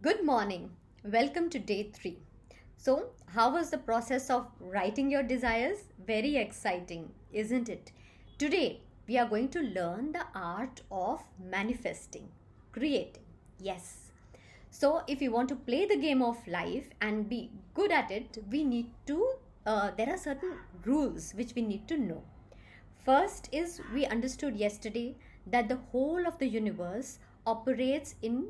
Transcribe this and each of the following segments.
Good morning. Welcome to day 3. So, how was the process of writing your desires? Very exciting, isn't it? Today, we are going to learn the art of manifesting, creating. Yes. So, if you want to play the game of life and be good at it, there are certain rules which we need to know. First is we understood yesterday that the whole of the universe operates in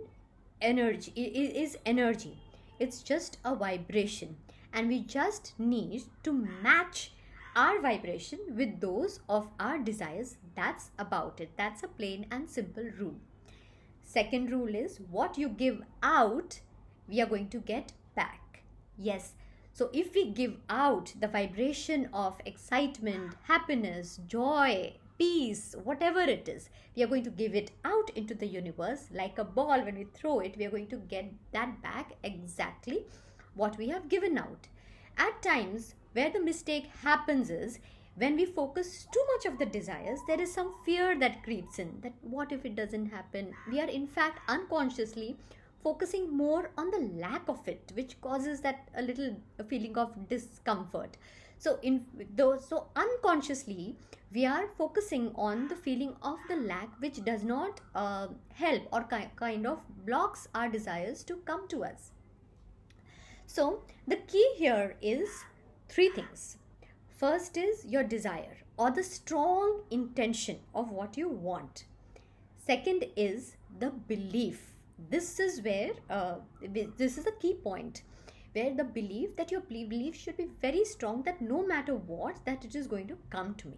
energy. It is energy. It's just a vibration, and we just need to match our vibration with those of our desires. That's about it. That's a plain and simple rule. Second rule is what you give out, we are going to get back. Yes. So if we give out the vibration of excitement, happiness, joy, peace, whatever it is, we are going to give it out into the universe like a ball. When we throw it, we are going to get that back exactly what we have given out. At times, where the mistake happens is when we focus too much of the desires, there is some fear that creeps in, that what if it doesn't happen. We are in fact unconsciously focusing more on the lack of it, which causes that a little feeling of discomfort. So unconsciously we are focusing on the feeling of the lack, which does not help or kind of blocks our desires to come to us. So the key here is three things. First is your desire or the strong intention of what you want. Second is the belief. This is the key point, where the belief, that your belief should be very strong, that no matter what, that it is going to come to me.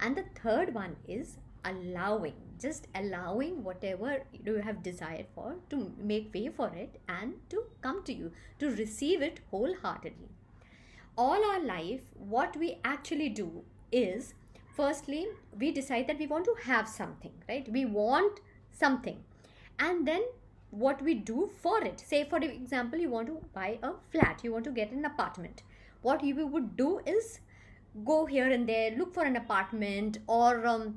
And the third one is allowing, just allowing whatever you have desired for to make way for it and to come to you, to receive it wholeheartedly. All our life, what we actually do is, firstly, we decide that we want to have something, right? We want something. And then what we do for it, say for example, you want to buy a flat, you want to get an apartment. What you would do is go here and there, look for an apartment, or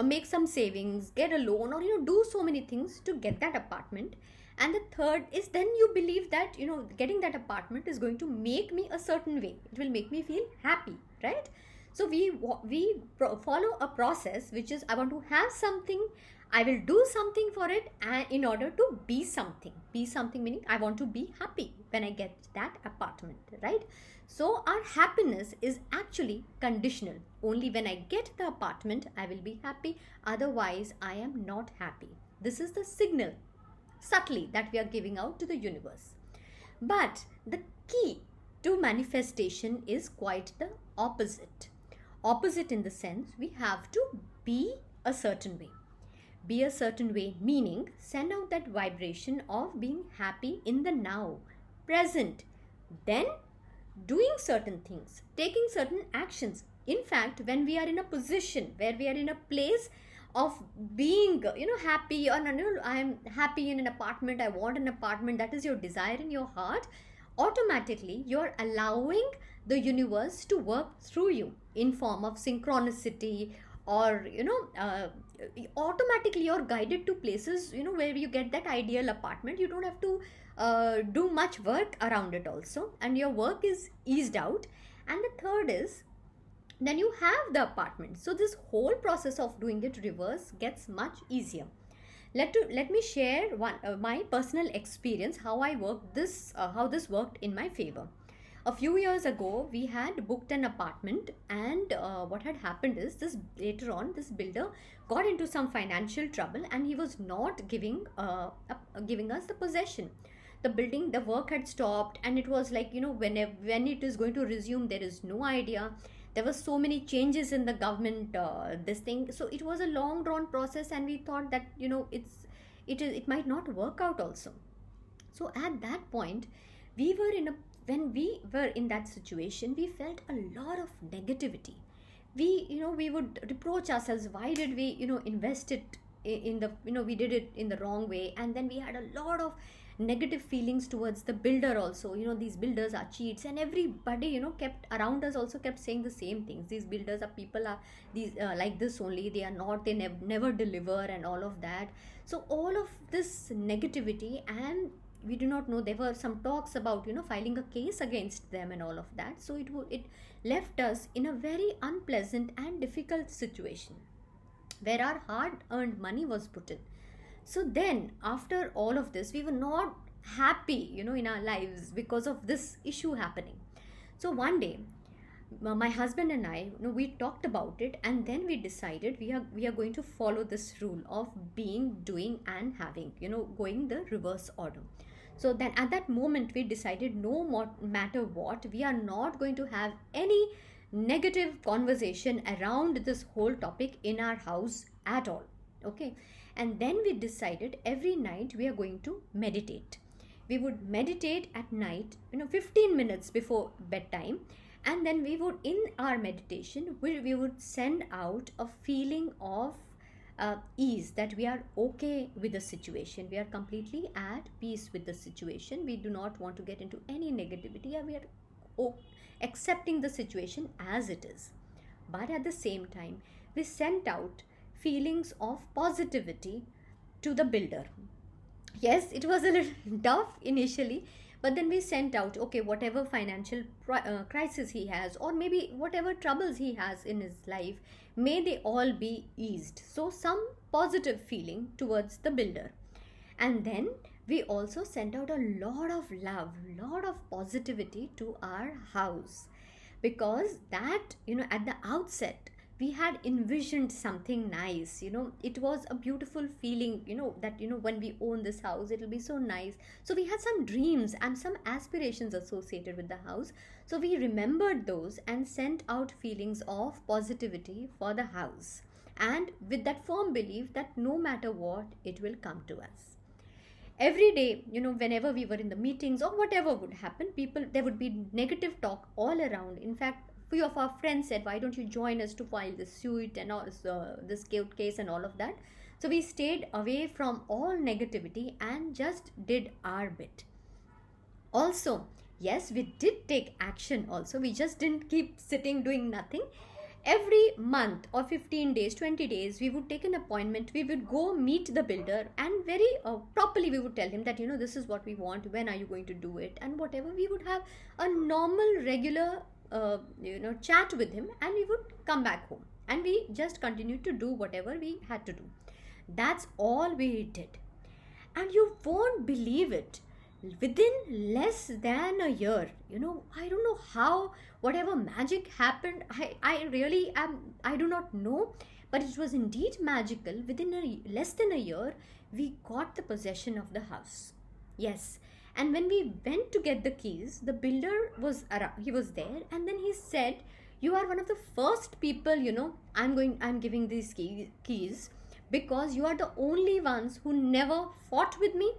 make some savings, get a loan, or do so many things to get that apartment. And the third is, then you believe that getting that apartment is going to make me a certain way, it will make me feel happy, right? So we follow a process, which is, I want to have something, I will do something for it, and in order to be something meaning I want to be happy when I get that apartment, right? So our happiness is actually conditional. Only when I get the apartment I will be happy, otherwise I am not happy. This is the signal, subtly, that we are giving out to the universe. But the key to manifestation is quite the opposite. Opposite in the sense, we have to be a certain way. Be a certain way meaning send out that vibration of being happy in the now, present, then doing certain things, taking certain actions. In fact, when we are in a position where we are in a place of being happy, or I am happy in an apartment, I want an apartment, that is your desire in your heart, automatically you're allowing the universe to work through you in form of synchronicity, or automatically you're guided to places where you get that ideal apartment. You don't have to do much work around it also, and your work is eased out. And the third is, then you have the apartment. So this whole process of doing it reverse gets much easier. Let me share my personal experience, how how this worked in my favor. A few years ago, we had booked an apartment, and what had happened is, later on this builder got into some financial trouble, and he was not giving us the possession. The work had stopped, and it was like, when it is going to resume, there is no idea. There were so many changes in the government, this thing. So it was a long drawn process, and we thought that it might not work out also. So at that point, when we were in that situation, we felt a lot of negativity. We would reproach ourselves, why did we invest it in the we did it in the wrong way. And then we had a lot of negative feelings towards the builder also. These builders are cheats, and everybody kept around us also kept saying the same things. These builders are people are these like this only, they are not, they never deliver, and all of that. So all of this negativity, and we do not know. There were some talks about, filing a case against them and all of that. So it left us in a very unpleasant and difficult situation where our hard earned money was put in. So then, after all of this, we were not happy, in our lives because of this issue happening. So one day, my husband and I, we talked about it, and then we decided we are going to follow this rule of being, doing, and having, going the reverse order. So then, at that moment, we decided no more, matter what, we are not going to have any negative conversation around this whole topic in our house at all. Okay, and then we decided every night we are going to meditate. We would meditate at night, 15 minutes before bedtime, and then we would, in our meditation, we would send out a feeling of ease, that we are okay with the situation, we are completely at peace with the situation, we do not want to get into any negativity, and we are accepting the situation as it is. But at the same time, we sent out feelings of positivity to the builder. Yes, it was a little tough initially, but then we sent out, okay, whatever financial crisis he has, or maybe whatever troubles he has in his life, may they all be eased. So some positive feeling towards the builder. And then we also sent out a lot of love, lot of positivity to our house, because that, at the outset, we had envisioned something nice. It was a beautiful feeling, that, when we own this house, it'll be so nice. So we had some dreams and some aspirations associated with the house. So we remembered those and sent out feelings of positivity for the house, and with that firm belief that no matter what, it will come to us. Every day, whenever we were in the meetings or whatever would happen, there would be negative talk all around. In fact, few of our friends said, why don't you join us to file this suit and all this case and all of that. So we stayed away from all negativity and just did our bit. Also, yes, we did take action also. We just didn't keep sitting doing nothing. Every month or 15 days, 20 days, we would take an appointment. We would go meet the builder, and very properly we would tell him that, this is what we want, when are you going to do it, and whatever. We would have a normal, regular chat with him, and we would come back home, and we just continued to do whatever we had to do. That's all we did. And you won't believe it, within less than a year, I don't know how, whatever magic happened, I really I do not know, but it was indeed magical. Within less than a year, we got the possession of the house. Yes. And when we went to get the keys, the builder was around, he was there, and then he said, you are one of the first people, I'm giving these keys, because you are the only ones who never fought with me,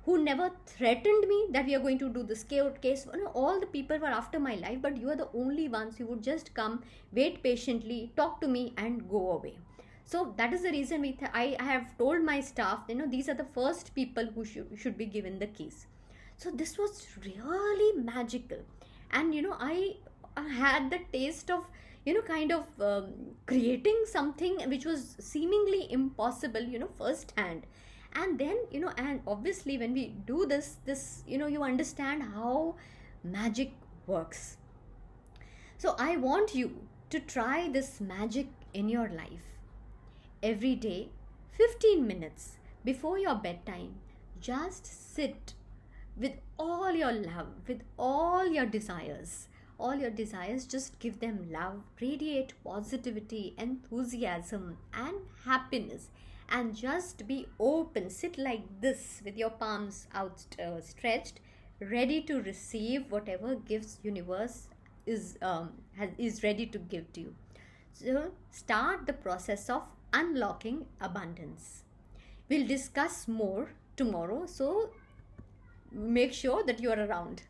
who never threatened me that we are going to do this case. All the people were after my life, but you are the only ones who would just come, wait patiently, talk to me, and go away. So that is the reason I have told my staff, these are the first people who should be given the keys. So this was really magical. And, I had the taste of, kind of creating something which was seemingly impossible, firsthand. And then, and obviously when we do this, you understand how magic works. So I want you to try this magic in your life. Every day, 15 minutes before your bedtime, just sit with all your love, with all your desires. All your desires, just give them love, radiate positivity, enthusiasm, and happiness. And just be open, sit like this with your palms outstretched, ready to receive whatever gifts universe is ready to give to you. So start the process of unlocking abundance. We'll discuss more tomorrow, so make sure that you are around.